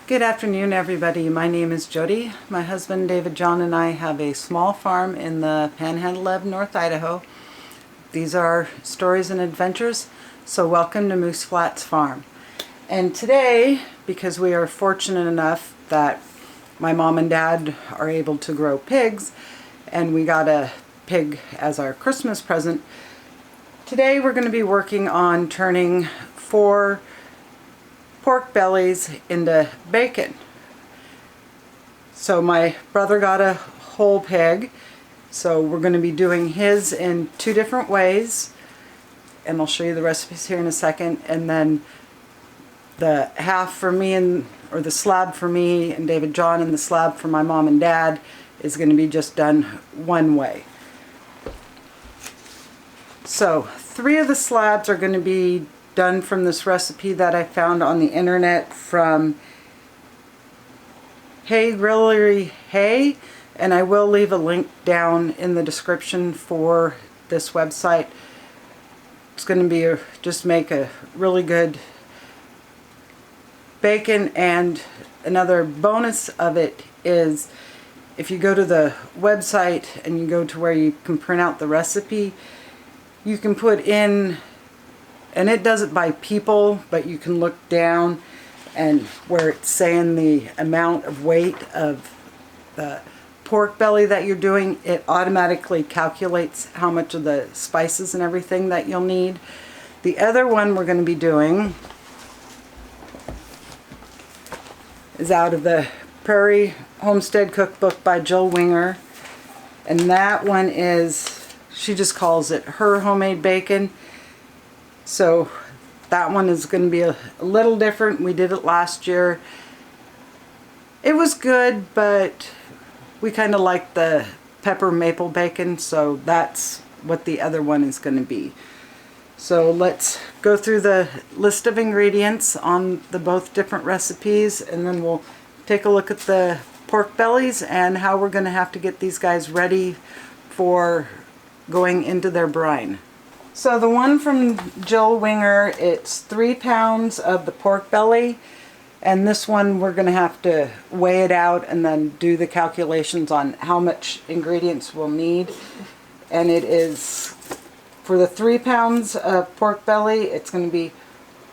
Good afternoon, everybody. My name is Jody. My husband David John and I have a small farm in the panhandle of North Idaho. These are stories and adventures, so welcome to Moose Flats Farm. And today, because we are fortunate enough that my mom and dad are able to grow pigs, and we got a pig as our Christmas present, today we're going to be working on turning 4 pork bellies into bacon. So my brother got a whole pig, so we're going to be doing his in 2 different ways, and I'll show you the recipes here in a second. And then the half for me, or the slab for me and David John, and the slab for my mom and dad is going to be just done one way. So 3 of the slabs are going to be done from this recipe that I found on the internet from Hey Grillery Hey, and I will leave a link down in the description for this website. It's going to be just make a really good bacon. And another bonus of it is if you go to the website and you go to where you can print out the recipe, you can put in, and it does it by people, but you can look down and where it's saying the amount of weight of the pork belly that you're doing, it automatically calculates how much of the spices and everything that you'll need. The other one we're going to be doing is out of the Prairie Homestead Cookbook by Jill Winger, and that one is, she just calls it her homemade bacon. So that one is going to be a little different. We did it last year. It was good, but we kind of like the pepper maple bacon, so that's what the other one is going to be. So let's go through the list of ingredients on the both different recipes, and then we'll take a look at the pork bellies and how we're going to have to get these guys ready for going into their brine. So the one from Jill Winger, it's 3 pounds of the pork belly, and this one we're going to have to weigh it out and then do the calculations on how much ingredients we'll need. And it is, for the 3 pounds of pork belly, it's going to be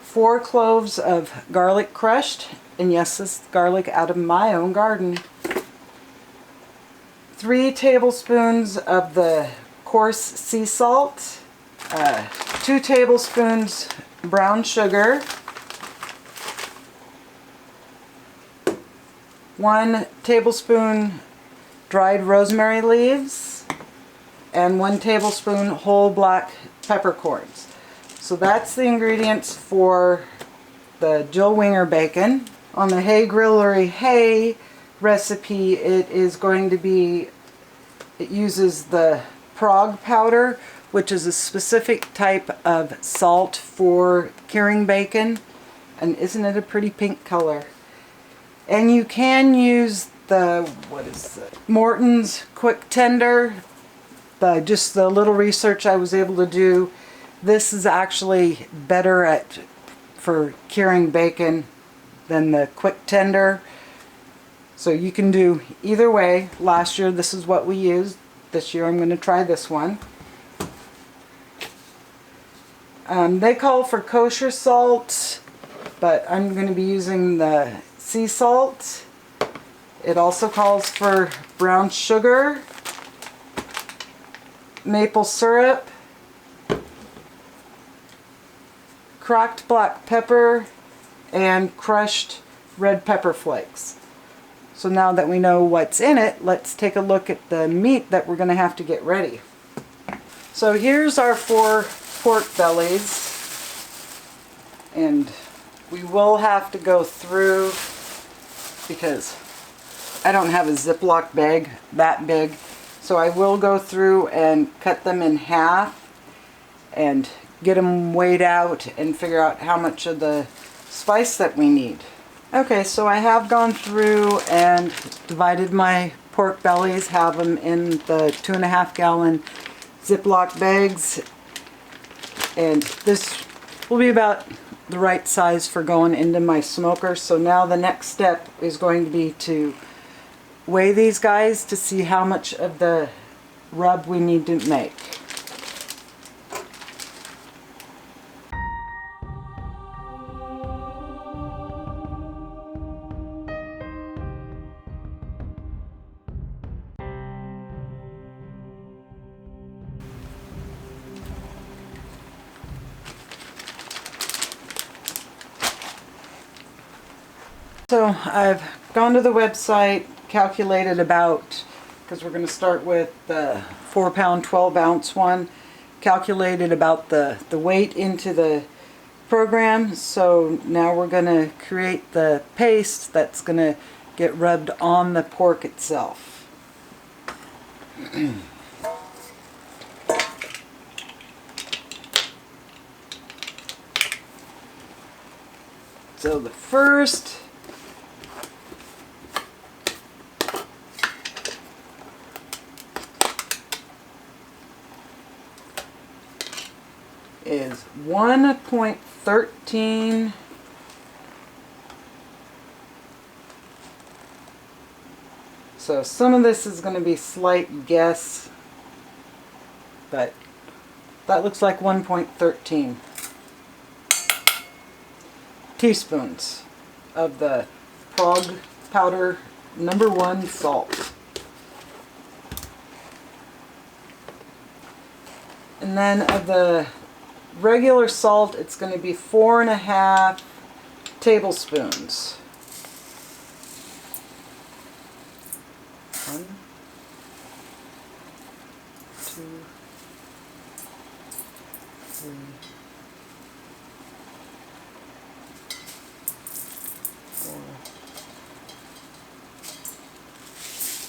4 cloves of garlic crushed, and yes, this is garlic out of my own garden. 3 tablespoons of the coarse sea salt, 2 tablespoons brown sugar, 1 tablespoon dried rosemary leaves, and 1 tablespoon whole black peppercorns. So that's the ingredients for the Jill Winger bacon. On the Hey Grillery Hey recipe, it is going to be, it uses the Prague powder, which is a specific type of salt for curing bacon. And isn't it a pretty pink color? And you can use the, what is it, Morton's Quick Tender. Just the little research I was able to do, this is actually better for curing bacon than the Quick Tender. So you can do either way. Last year this is what we used. This year I'm going to try this one. They call for kosher salt, but I'm going to be using the sea salt. It also calls for brown sugar, maple syrup, cracked black pepper, and crushed red pepper flakes. So now that we know what's in it, let's take a look at the meat that we're going to have to get ready. So here's our 4 pork bellies, and we will have to go through, because I don't have a Ziploc bag that big, so I will go through and cut them in half and get them weighed out and figure out how much of the spice that we need. Okay, so I have gone through and divided my pork bellies, have them in the 2.5 gallon Ziploc bags, and this will be about the right size for going into my smoker. So now the next step is going to be to weigh these guys to see how much of the rub we need to make. So I've gone to the website, calculated about, because we're going to start with the 4-pound 12-ounce one, calculated about the weight into the program. So now we're going to create the paste that's going to get rubbed on the pork itself. So the first is 1.13 . So some of this is going to be slight guess, but that looks like 1.13 teaspoons of the Prague powder #1 salt. And then of the regular salt, it's going to be 4.5 tablespoons. 1, 2, 3,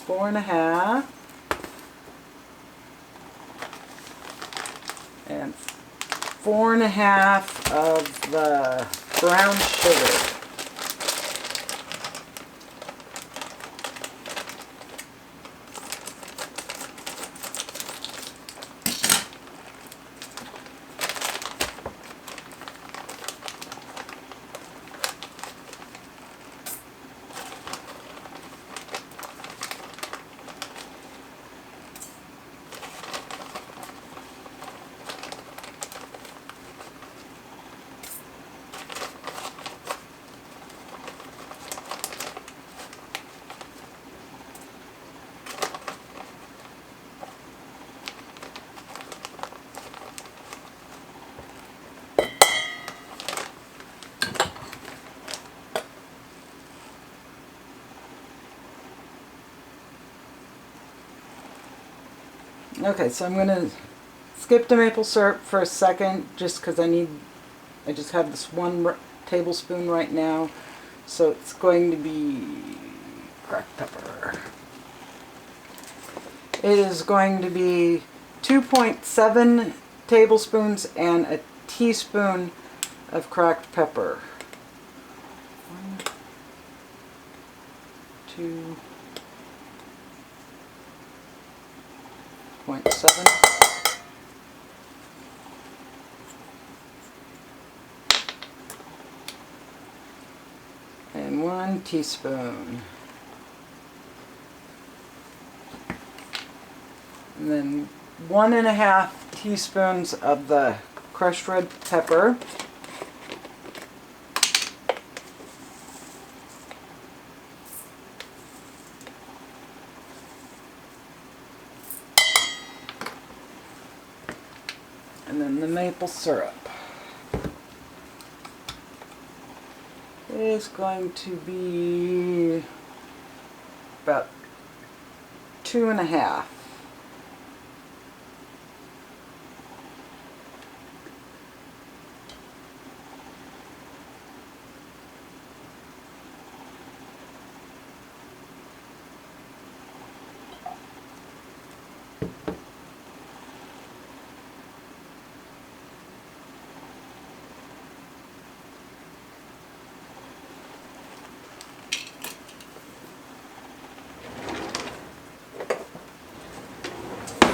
4, 4.5, and 4.5 of the brown sugar. Okay, so I'm going to skip the maple syrup for a second just because I just have this 1 tablespoon right now. So it's going to be cracked pepper. It is going to be 2.7 tablespoons and a teaspoon of cracked pepper. 1, 2, 0.7. And 1 teaspoon. And then 1.5 teaspoons of the crushed red pepper. And then the maple syrup is going to be about 2.5.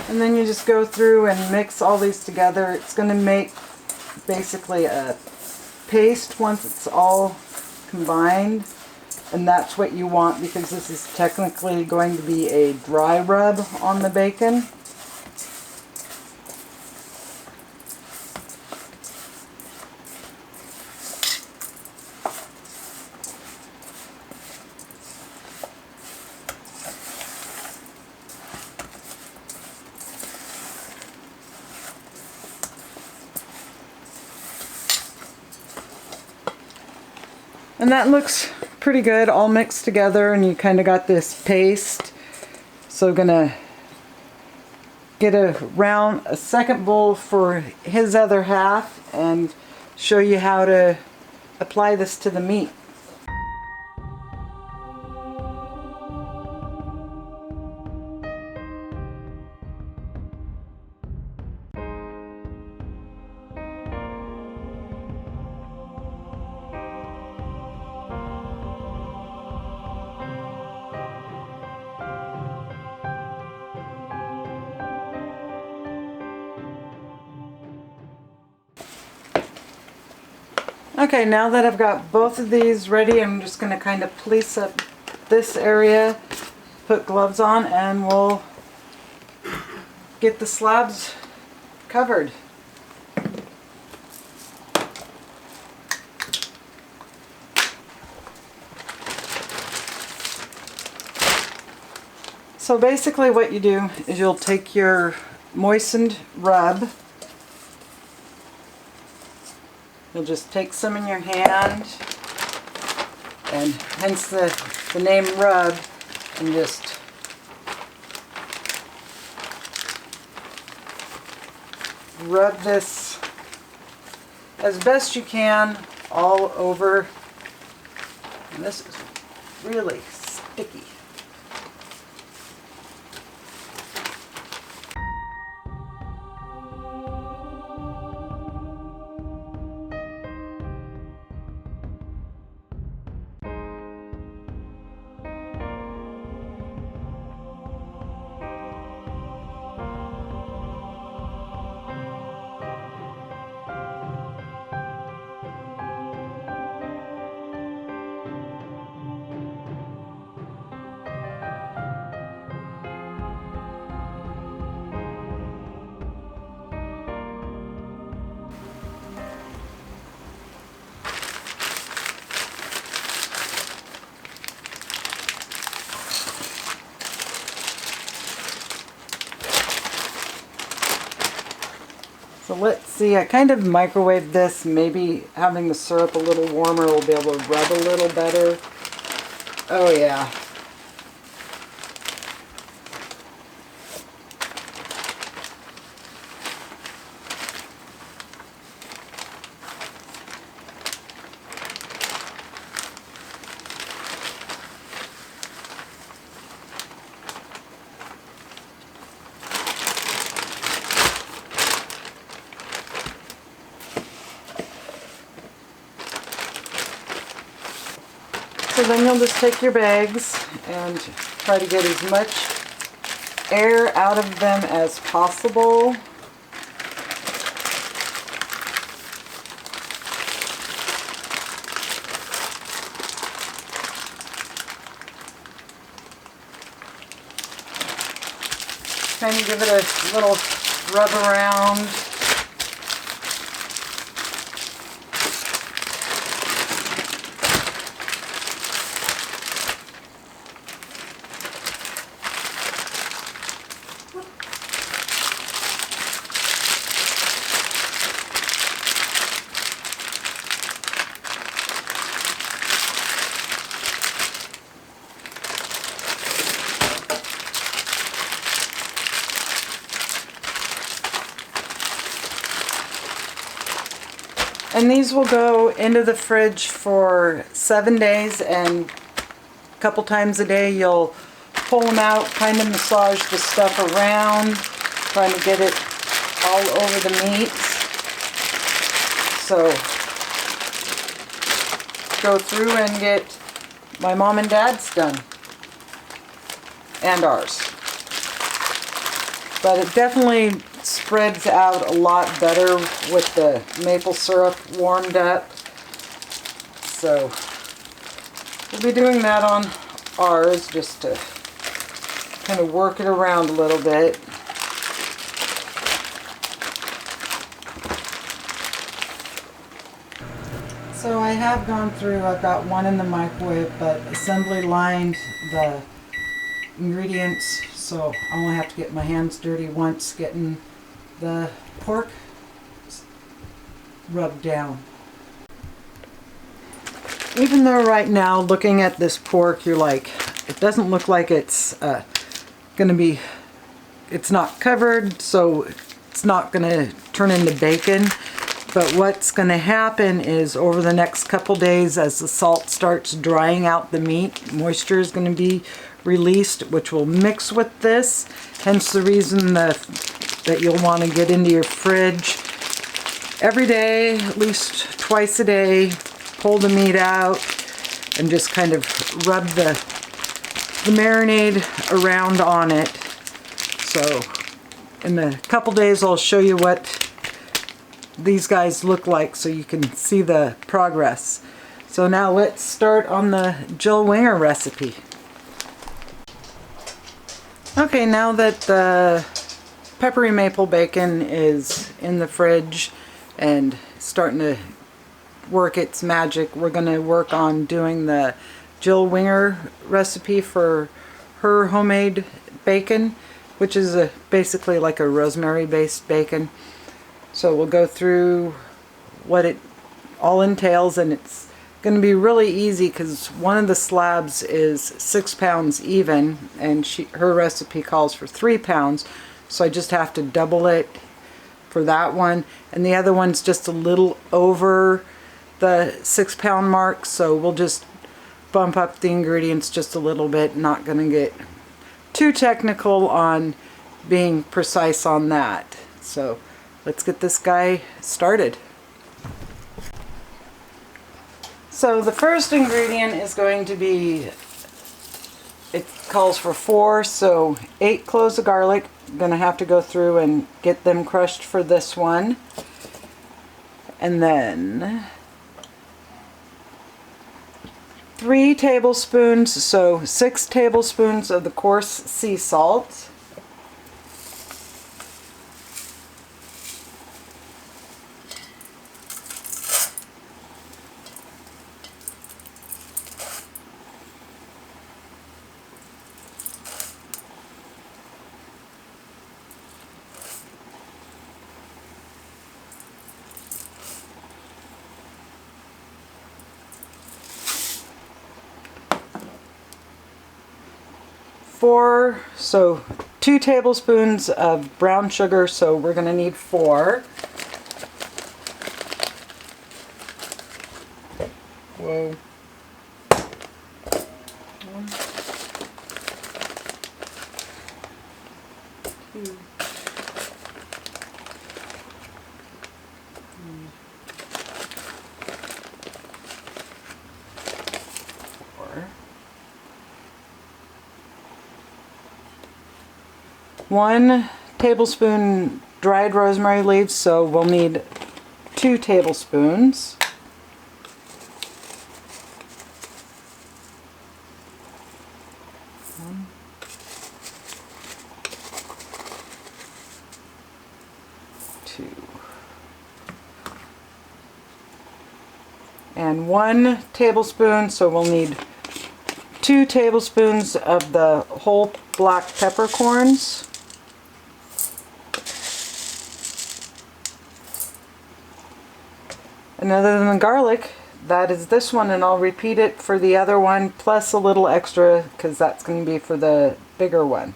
And then you just go through and mix all these together. It's going to make basically a paste once it's all combined, and that's what you want because this is technically going to be a dry rub on the bacon. And that looks pretty good, all mixed together, and you kind of got this paste. So gonna get a second bowl for his other half and show you how to apply this to the meat. Okay, now that I've got both of these ready, I'm just going to kind of police up this area, put gloves on, and we'll get the slabs covered. So basically what you do is you'll take your moistened rub. You'll just take some in your hand, and hence the name rub, and just rub this as best you can all over. And this is really sticky. So let's see, I kind of microwaved this. Maybe having the syrup a little warmer will be able to rub a little better. Oh yeah. So then you'll just take your bags and try to get as much air out of them as possible. Kind of give it a little rub around. And these will go into the fridge for 7 days, and a couple times a day you'll pull them out, kind of massage the stuff around, trying to get it all over the meat. So go through and get my mom and dad's done, and ours. But it definitely spreads out a lot better with the maple syrup warmed up. So we'll be doing that on ours just to kind of work it around a little bit. So I have gone through, I've got one in the microwave, but assembly lined the ingredients, so I only have to get my hands dirty once getting the pork rubbed down. Even though right now, looking at this pork, you're like, it doesn't look like it's gonna be, it's not covered, so it's not gonna turn into bacon. But what's gonna happen is over the next couple days, as the salt starts drying out the meat, moisture is gonna be released, which will mix with this. Hence the reason that you'll want to get into your fridge every day, at least twice a day, pull the meat out and just kind of rub the marinade around on it. So in a couple days I'll show you what these guys look like so you can see the progress. So now let's start on the Jill Winger recipe. Okay, now that the peppery maple bacon is in the fridge and starting to work its magic, we're going to work on doing the Jill Winger recipe for her homemade bacon, which is basically like a rosemary based bacon. So we'll go through what it all entails, and it's going to be really easy because one of the slabs is 6 pounds even, and her recipe calls for 3 pounds, so I just have to double it for that one, and the other one's just a little over the 6 pound mark, so we'll just bump up the ingredients just a little bit. Not going to get too technical on being precise on that. So let's get this guy started. So the first ingredient is going to be, it calls for 4, so 8 cloves of garlic. I'm going to have to go through and get them crushed for this one. And then 3 tablespoons, so 6 tablespoons of the coarse sea salt. 4, so 2 tablespoons of brown sugar, so we're going to need 4. Whoa. 1, 2, 3, 4. 1 tablespoon dried rosemary leaves, so we'll need 2 tablespoons. 1, 2, and 1 tablespoon, so we'll need 2 tablespoons of the whole black peppercorns. And other than the garlic, that is this one, and I'll repeat it for the other one, plus a little extra, because that's going to be for the bigger one.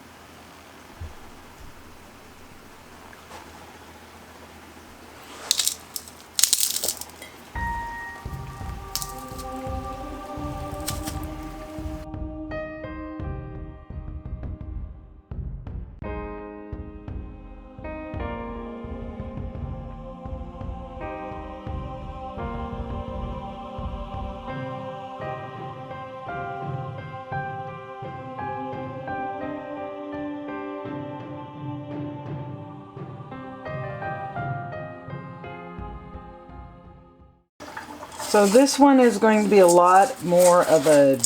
So this one is going to be a lot more of a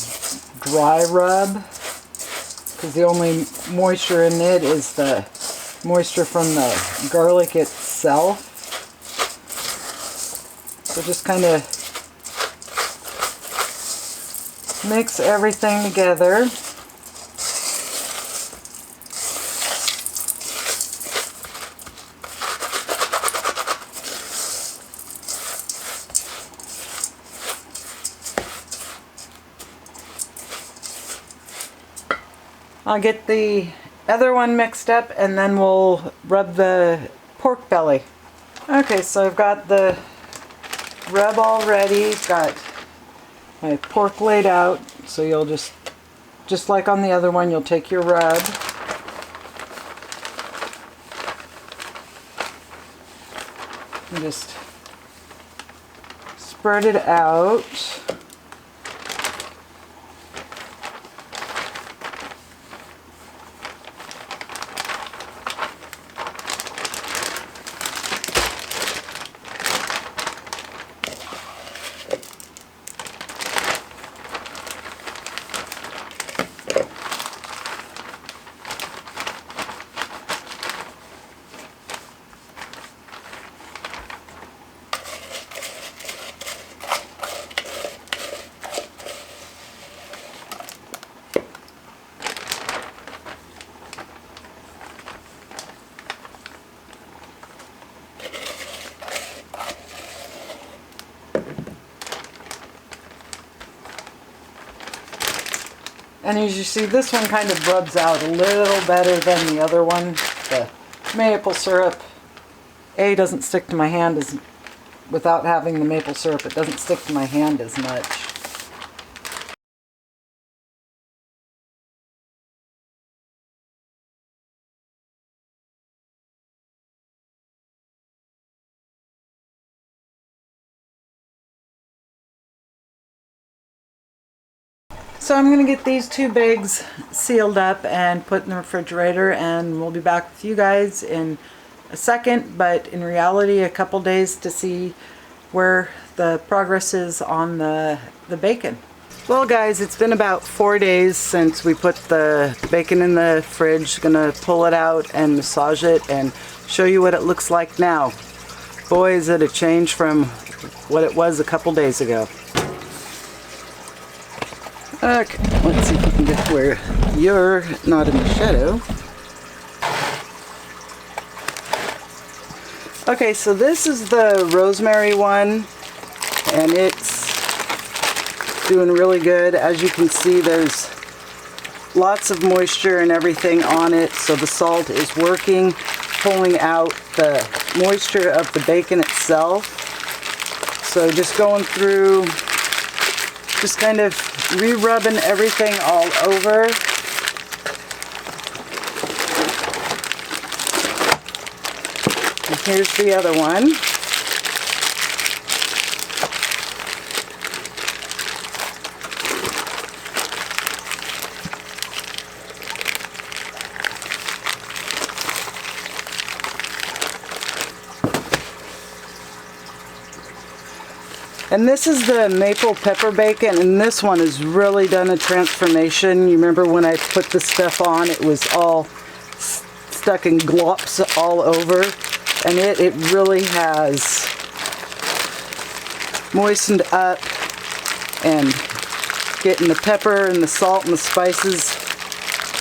dry rub, because the only moisture in it is the moisture from the garlic itself. So just kind of mix everything together. I'll get the other one mixed up and then we'll rub the pork belly. Okay, so I've got the rub all ready. Got my pork laid out. So you'll just like on the other one, you'll take your rub. And just spread it out. And as you see, this one kind of rubs out a little better than the other one. The maple syrup, doesn't stick to my hand as, without having the maple syrup, it doesn't stick to my hand as much. So I'm going to get these 2 bags sealed up and put in the refrigerator, and we'll be back with you guys in a second, but in reality a couple days to see where the progress is on the bacon. Well guys, it's been about 4 days since we put the bacon in the fridge. Gonna pull it out and massage it and show you what it looks like now. Boy, is it a change from what it was a couple days ago. Okay, let's see if we can get where you're not in the shadow. Okay, so this is the rosemary one, and it's doing really good. As you can see, there's lots of moisture and everything on it, so the salt is working, pulling out the moisture of the bacon itself. So just going through, just kind of re-rubbing everything all over. And here's the other one. And this is the maple pepper bacon, and this one has really done a transformation. You remember when I put the stuff on, it was all stuck in glops all over, and it really has moistened up and getting the pepper and the salt and the spices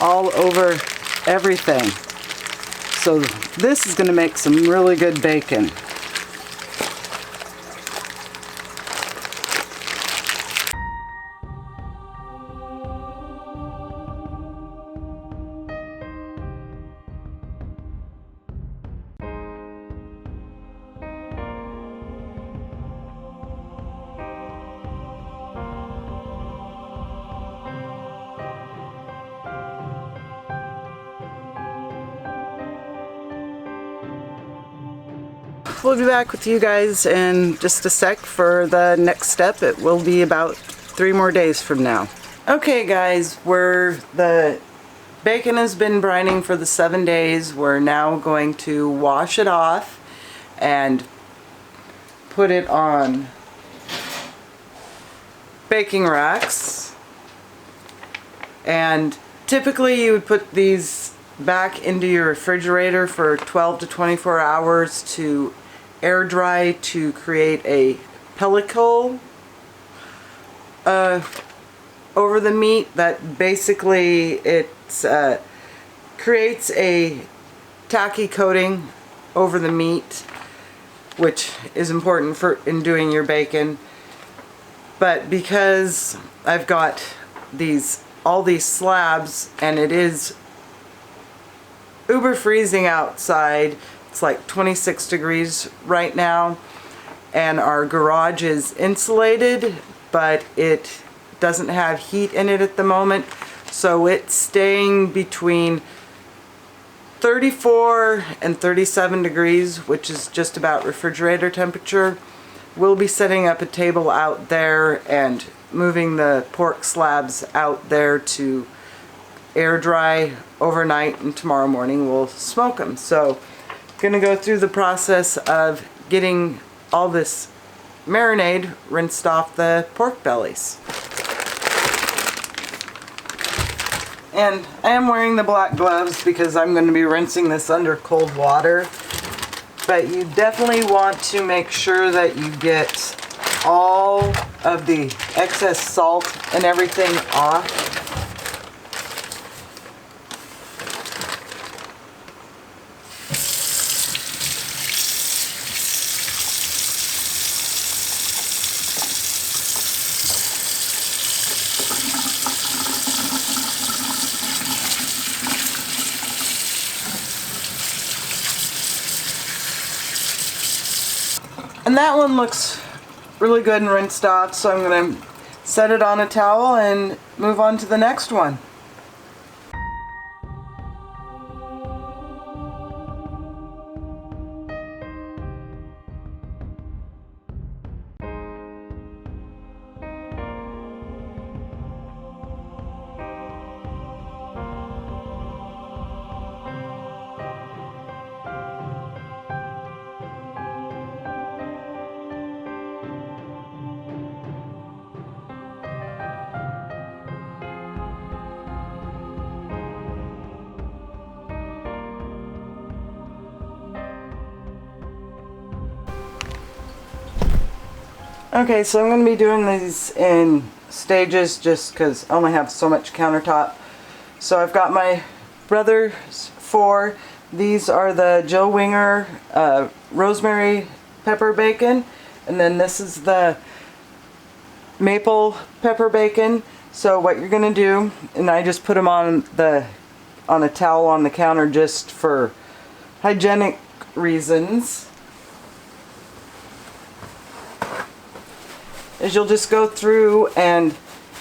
all over everything. So this is going to make some really good bacon. We'll be back with you guys in just a sec for the next step. It will be about 3 more days from now. Okay guys, where the bacon has been brining for the 7 days, we're now going to wash it off and put it on baking racks, and typically you would put these back into your refrigerator for 12 to 24 hours to air dry to create a pellicle over the meat that basically creates a tacky coating over the meat, which is important in doing your bacon. But because I've got all these slabs and it is uber freezing outside, it's like 26 degrees right now, and our garage is insulated, but it doesn't have heat in it at the moment, so it's staying between 34 and 37 degrees, which is just about refrigerator temperature. We'll be setting up a table out there and moving the pork slabs out there to air dry overnight, and tomorrow morning we'll smoke them. So I'm gonna go through the process of getting all this marinade rinsed off the pork bellies. And I am wearing the black gloves because I'm going to be rinsing this under cold water. But you definitely want to make sure that you get all of the excess salt and everything off. And that one looks really good and rinsed off, so I'm going to set it on a towel and move on to the next one. Okay, so I'm going to be doing these in stages just because I only have so much countertop. So I've got my brother's 4. These are the Joe Winger rosemary pepper bacon, and then this is the maple pepper bacon. So what you're going to do, and I just put them on a towel on the counter just for hygienic reasons, is you'll just go through and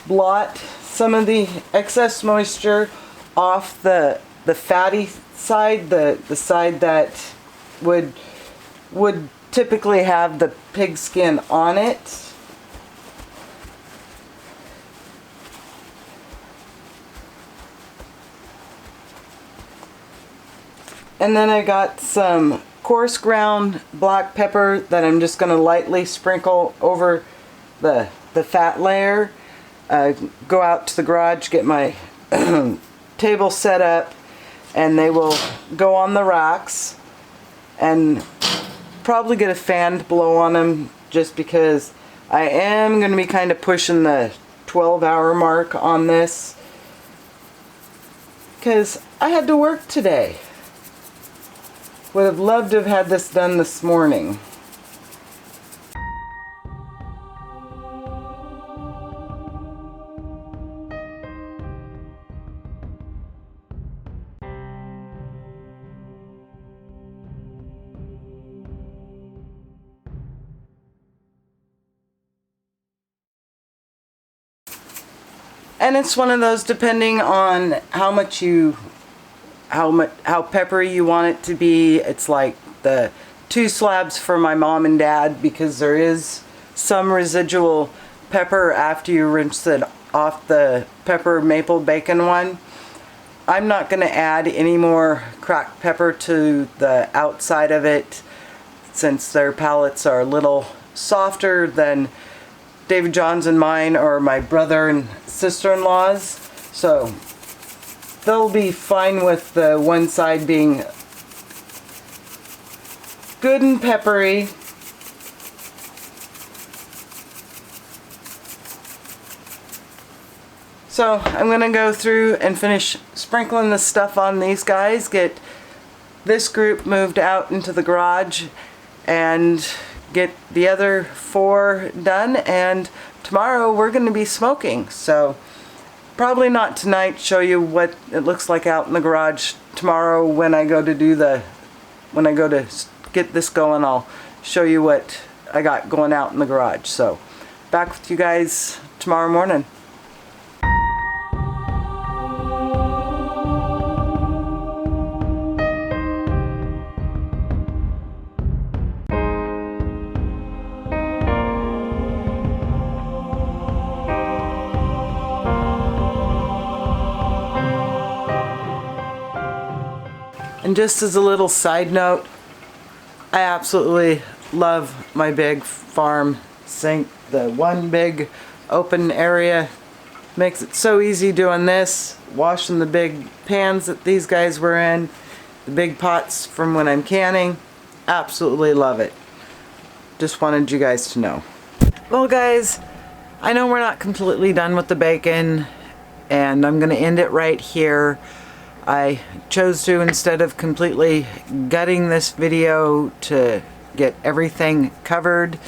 blot some of the excess moisture off the fatty side, the side that would typically have the pig skin on it. And then I got some coarse ground black pepper that I'm just going to lightly sprinkle over the fat layer. Go out to the garage, get my table set up, and they will go on the racks, and probably get a fanned blow on them just because I am going to be kind of pushing the 12-hour mark on this because I had to work today. Would have loved to have had this done this morning. And it's one of those, depending on how peppery you want it to be. It's like the 2 slabs for my mom and dad, because there is some residual pepper after you rinse it off the pepper maple bacon one. I'm not going to add any more cracked pepper to the outside of it since their palates are a little softer than David John's and mine are my brother and sister-in-law's, so they'll be fine with the one side being good and peppery. So I'm gonna go through and finish sprinkling the stuff on these guys, get this group moved out into the garage, and get the other 4 done, and tomorrow we're gonna be smoking. So probably not tonight, show you what it looks like out in the garage. Tomorrow when I go to get this going, I'll show you what I got going out in the garage. So back with you guys tomorrow morning. And just as a little side note, I absolutely love my big farm sink. The one big open area makes it so easy doing this, washing the big pans that these guys were in, the big pots from when I'm canning. Absolutely love it. Just wanted you guys to know. Well guys, I know we're not completely done with the bacon, and I'm gonna end it right here. I chose to, instead of completely gutting this video, to get everything covered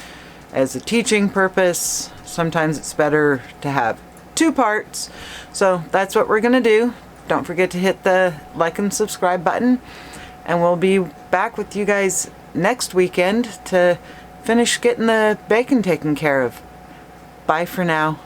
as a teaching purpose. Sometimes it's better to have 2 parts. So that's what we're gonna do. Don't forget to hit the like and subscribe button, and we'll be back with you guys next weekend to finish getting the bacon taken care of. Bye for now.